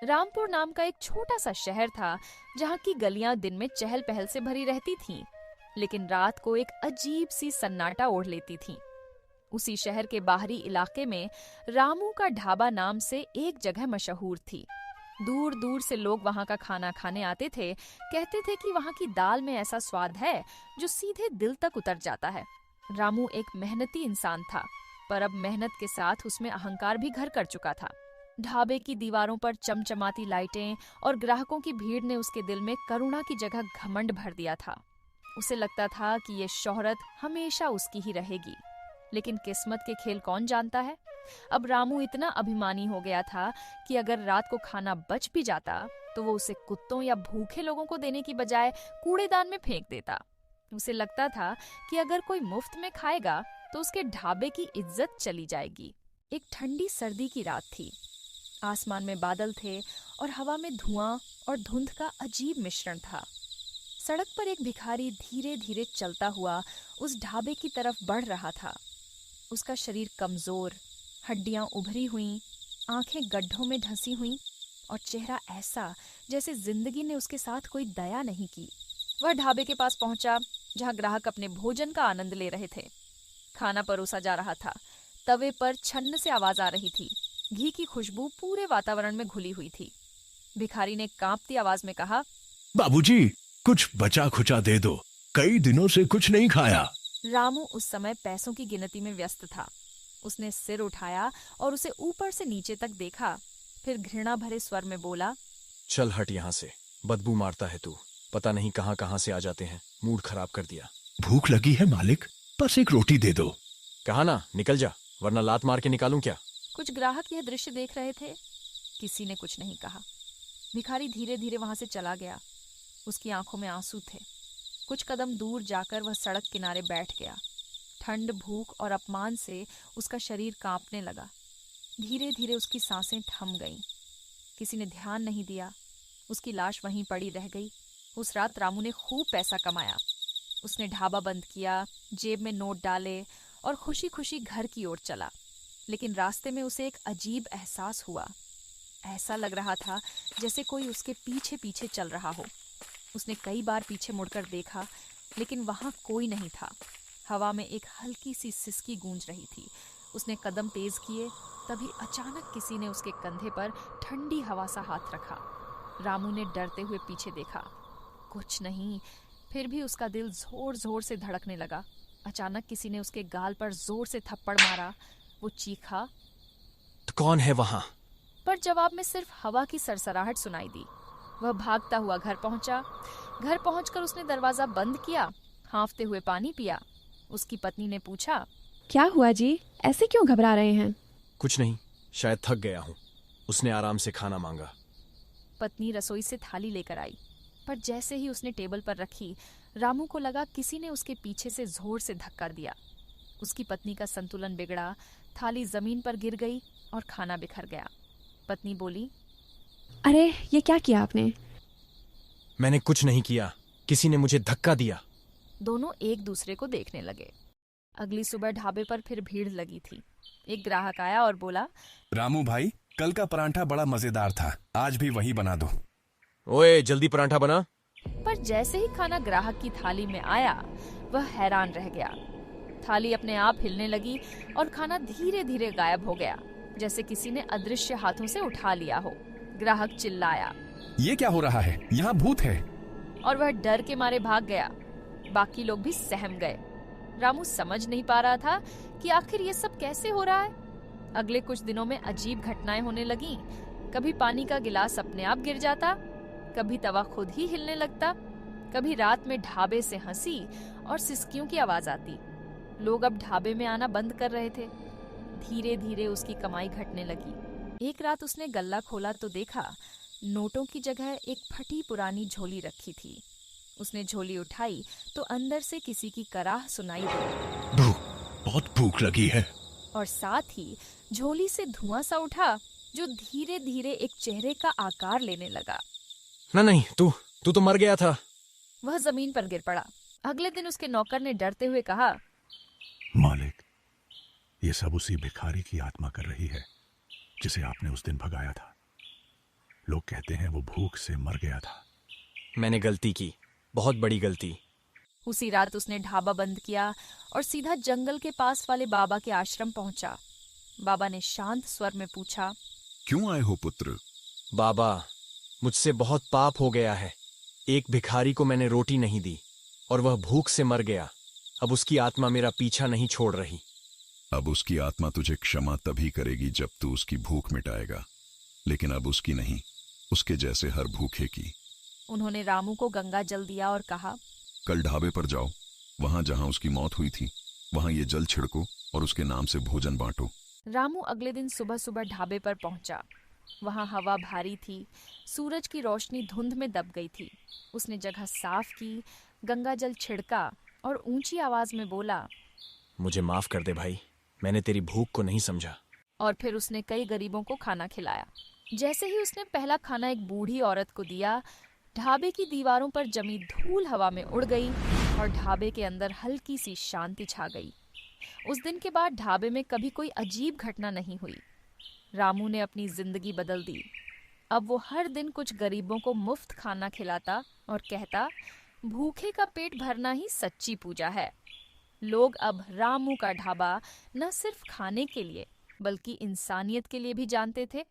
रामपुर नाम का एक छोटा सा शहर था जहाँ की गलियां दिन में चहल पहल से भरी रहती थीं, लेकिन रात को एक अजीब सी सन्नाटा ओढ़ लेती थीं। उसी शहर के बाहरी इलाके में रामू का ढाबा नाम से एक जगह मशहूर थी। दूर दूर से लोग वहां का खाना खाने आते थे। कहते थे कि वहां की दाल में ऐसा स्वाद है जो सीधे दिल तक उतर जाता है। रामू एक मेहनती इंसान था, पर अब मेहनत के साथ उसमें अहंकार भी घर कर चुका था। ढाबे की दीवारों पर चमचमाती लाइटें और ग्राहकों की भीड़ ने उसके दिल में करुणा की जगह घमंड भर दिया था। उसे लगता था कि ये शोहरत हमेशा उसकी ही रहेगी, लेकिन किस्मत के खेल कौन जानता है। अब रामू इतना अभिमानी हो गया था कि अगर रात को खाना बच भी जाता तो वो उसे कुत्तों या भूखे लोगों को देने की बजाय कूड़ेदान में फेंक देता। उसे लगता था कि अगर कोई मुफ्त में खाएगा तो उसके ढाबे की इज्जत चली जाएगी। एक ठंडी सर्दी की रात थी। आसमान में बादल थे और हवा में धुआं और धुंध का अजीब मिश्रण था। सड़क पर एक भिखारी धीरे धीरे चलता हुआ उस ढाबे की तरफ बढ़ रहा था। उसका शरीर कमजोर, हड्डियां उभरी हुई, आंखें गड्ढों में धंसी हुई और चेहरा ऐसा जैसे जिंदगी ने उसके साथ कोई दया नहीं की। वह ढाबे के पास पहुंचा जहां ग्राहक अपने भोजन का आनंद ले रहे थे। खाना परोसा जा रहा था। तवे पर छन्न से आवाज आ रही थी। घी की खुशबू पूरे वातावरण में घुली हुई थी। भिखारी ने कांपती आवाज में कहा, बाबूजी, कुछ बचा खुचा दे दो, कई दिनों से कुछ नहीं खाया। रामू उस समय पैसों की गिनती में व्यस्त था। उसने सिर उठाया और उसे ऊपर से नीचे तक देखा, फिर घृणा भरे स्वर में बोला, चल हट यहाँ से, बदबू मारता है तू। पता नहीं कहाँ कहाँ से आ जाते हैं, मूड खराब कर दिया। भूख लगी है मालिक, बस एक रोटी दे दो। कहा ना निकल जा, वरना लात मार के निकालूं क्या। कुछ ग्राहक यह दृश्य देख रहे थे। किसी ने कुछ नहीं कहा। भिखारी धीरे धीरे वहां से चला गया। उसकी आंखों में आंसू थे। कुछ कदम दूर जाकर वह सड़क किनारे बैठ गया। ठंड, भूख और अपमान से उसका शरीर कांपने लगा। धीरे धीरे उसकी सांसें थम गईं। किसी ने ध्यान नहीं दिया। उसकी लाश वहीं पड़ी रह गई। उस रात रामू ने खूब पैसा कमाया। उसने ढाबा बंद किया, जेब में नोट डाले और खुशी खुशी घर की ओर चला। लेकिन रास्ते में उसे एक अजीब एहसास हुआ। ऐसा लग रहा था जैसे कोई उसके पीछे पीछे चल रहा हो। उसने कई बार पीछे मुड़कर देखा, लेकिन वहां कोई नहीं था। हवा में एक हल्की सी सिसकी गूंज रही थी। उसने कदम तेज किए, तभी अचानक किसी ने उसके कंधे पर ठंडी हवा सा हाथ रखा। रामू ने डरते हुए पीछे देखा। कुछ नहीं, फिर भी उसका दिल जोर जोर से धड़कने लगा। अचानक किसी ने उसके गाल पर जोर से थप्पड़ मारा। वो चीखा, तो कौन है वहां? पर जवाब में सिर्फ हवा की सरसराहट सुनाई दी। वह भागता हुआ घर पहुंचा। घर पहुंचकर उसने दरवाजा बंद किया, हांफते हुए पानी पिया। उसकी पत्नी ने पूछा, क्या हुआ जी, ऐसे क्यों घबरा रहे हैं? कुछ नहीं, शायद थक गया हूँ। उसने आराम से खाना मांगा। पत्नी रसोई से थाली लेकर आई, पर जैसे ही उसने टेबल पर रखी, रामू को लगा किसी ने उसके पीछे से जोर से धक्का दिया। उसकी पत्नी का संतुलन बिगड़ा, थाली जमीन पर गिर गई और खाना बिखर गया। पत्नी बोली, अरे ये क्या किया आपने? मैंने कुछ नहीं किया, किसी ने मुझे धक्का दिया। दोनों एक दूसरे को देखने लगे। अगली सुबह ढाबे पर फिर भीड़ लगी थी। एक ग्राहक आया और बोला, रामू भाई, कल का परांठा बड़ा मजेदार था, आज भी वही बना दो। ओए जल्दी परांठा बना। पर जैसे ही खाना ग्राहक की थाली में आया, वह हैरान रह गया। थाली अपने आप हिलने लगी और खाना धीरे धीरे गायब हो गया, जैसे किसी ने अदृश्य हाथों से उठा लिया हो। ग्राहक चिल्लाया, ये क्या हो रहा है, यहाँ भूत है। और वह डर के मारे भाग गया। बाकी लोग भी सहम गए। रामू समझ नहीं पा रहा था कि आखिर ये सब कैसे हो रहा है। अगले कुछ दिनों में अजीब घटनाएं होने लगीं। कभी पानी का गिलास अपने आप गिर जाता, कभी तवा खुद ही हिलने लगता, कभी रात में ढाबे से हंसी और सिसकियों की आवाज आती। लोग अब ढाबे में आना बंद कर रहे थे। धीरे धीरे उसकी कमाई घटने लगी। एक रात उसने गल्ला खोला तो देखा नोटों की जगह एक फटी पुरानी झोली रखी थी। उसने झोली उठाई तो अंदर से किसी की कराह सुनाई दी। बहुत भूख लगी है। और साथ ही झोली से धुआं सा उठा जो धीरे धीरे एक चेहरे का आकार लेने लगा। ना नहीं, तू तो मर गया था। वह जमीन पर गिर पड़ा। अगले दिन उसके नौकर ने डरते हुए कहा, मालिक, ये सब उसी भिखारी की आत्मा कर रही है जिसे आपने उस दिन भगाया था। लोग कहते हैं वो भूख से मर गया था। मैंने गलती की, बहुत बड़ी गलती। उसी रात उसने ढाबा बंद किया और सीधा जंगल के पास वाले बाबा के आश्रम पहुंचा। बाबा ने शांत स्वर में पूछा, क्यों आए हो पुत्र? बाबा, मुझसे बहुत पाप हो गया है। एक भिखारी को मैंने रोटी नहीं दी और वह भूख से मर गया। अब उसकी आत्मा मेरा पीछा नहीं छोड़ रही। अब उसकी आत्मा तुझे क्षमा तभी करेगी जब तू उसकी भूख मिटाएगा, लेकिन अब उसकी नहीं, उसके जैसे हर भूखे की। उन्होंने रामू को गंगा जल दिया और कहा, कल ढाबे पर जाओ, वहां जहां उसकी मौत हुई थी वहां ये जल छिड़को और उसके नाम से भोजन बांटो। रामू अगले दिन सुबह सुबह ढाबे पर पहुंचा। वहां हवा भारी थी, सूरज की रोशनी धुंध में दब गई थी। उसने जगह साफ की, गंगा जल छिड़का और ऊंची आवाज में बोला, मुझे माफ कर दे भाई, मैंने तेरी भूख को नहीं समझा। और फिर उसने कई गरीबों को खाना खिलाया। जैसे ही उसने पहला खाना एक बूढ़ी औरत को दिया, ढाबे की दीवारों पर जमी धूल हवा में उड़ गई और ढाबे के अंदर हल्की सी शांति छा गई। उस दिन के बाद ढाबे में कभी कोई अजीब घटना नहीं हुई। रामू ने अपनी जिंदगी बदल दी। अब वो हर दिन कुछ गरीबों को मुफ्त खाना खिलाता और कहता, भूखे का पेट भरना ही सच्ची पूजा है। लोग अब रामू का ढाबा न सिर्फ खाने के लिए बल्कि इंसानियत के लिए भी जानते थे।